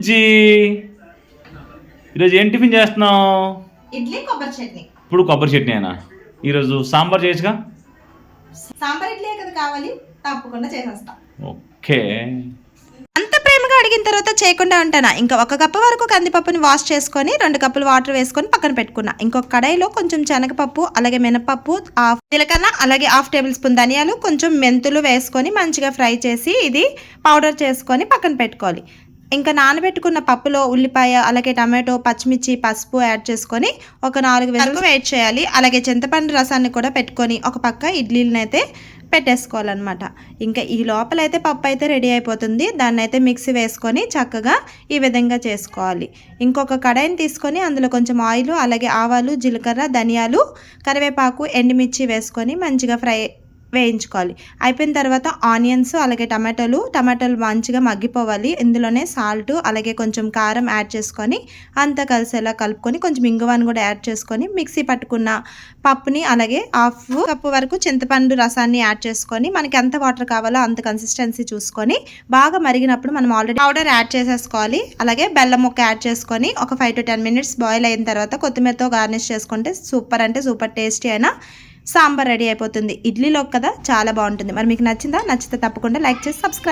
G ఈరోజు ఏం tiffin చేస్తున్నావు? ఇడ్లీ కొబ్బరి చట్నీ. ఇప్పుడు కొబ్బరి చట్నీ అయినా ఈరోజు సాంబార్ చేయొచ్చుగా? సాంబార్ ఇడ్లీ కదా కావాలి, తప్పకుండా చేసేస్తా. ఓకే. అంత ప్రేమగా అడిగిన తర్వాత చేయకుండా ఉంటానా? ఇంకా 1 కప్పు వరకు కందిపప్పుని వాష్ చేసుకొని 2 కప్పులు వాటర్ వేసుకొని పక్కన పెట్టుకున్నా. ఇంకొక కడాయిలో కొంచెం శనగపప్పు, అలాగే మినపప్పు, హాఫ్ జీలకర్ర, అలాగే 1/2 టేబుల్ స్పూన్ ధనియాలు, కొంచెం మెంతులు వేసుకొని మంచిగా ఫ్రై చేసి ఇది పౌడర్ చేసుకొని పక్కన పెట్టుకోవాలి. ఇంకా నానబెట్టుకున్న పప్పులో ఉల్లిపాయ, అలాగే టమాటో, పచ్చిమిర్చి, పసుపు యాడ్ చేసుకొని ఒక 4 వరకు వేట్ చేయాలి. అలాగే చింతపండు రసాన్ని కూడా పెట్టుకొని ఒక పక్క ఇడ్లీలను అయితే పెట్టేసుకోవాలన్నమాట. ఇంకా ఈ లోపలైతే పప్పు అయితే రెడీ అయిపోతుంది. దాన్ని అయితే మిక్సీ వేసుకొని చక్కగా ఈ విధంగా చేసుకోవాలి. ఇంకొక కడాయిని తీసుకొని అందులో కొంచెం ఆయిల్, అలాగే ఆవాలు, జీలకర్ర, ధనియాలు, కరివేపాకు, ఎండుమిర్చి వేసుకొని మంచిగా వేయించుకోవాలి. అయిపోయిన తర్వాత ఆనియన్స్, అలాగే టమాటాలు మంచిగా మగ్గిపోవాలి. ఇందులోనే సాల్ట్, అలాగే కొంచెం కారం యాడ్ చేసుకొని అంతా కలిసేలా కలుపుకొని కొంచెం ఇంగువను కూడా యాడ్ చేసుకొని మిక్సీ పట్టుకున్న పప్పుని, అలాగే 1/2 కప్పు వరకు చింతపండు రసాన్ని యాడ్ చేసుకొని మనకి ఎంత వాటర్ కావాలో అంత కన్సిస్టెన్సీ చూసుకొని బాగా మరిగినప్పుడు మనం ఆల్రెడీ పౌడర్ యాడ్ చేసేసుకోవాలి. అలాగే బెల్లం ముక్క యాడ్ చేసుకొని ఒక 5 to 10 minutes బాయిల్ అయిన తర్వాత కొత్తిమీరతో గార్నిష్ చేసుకుంటే సూపర్ అంటే సూపర్ టేస్టీ అయినా సాంబార్ రెడీ అయిపోతుంది. ఇడ్లీలో కదా చాలా బాగుంటుంది. మరి మీకు నచ్చిందా? నచ్చితే తప్పకుండా లైక్ చేసి సబ్స్క్రైబ్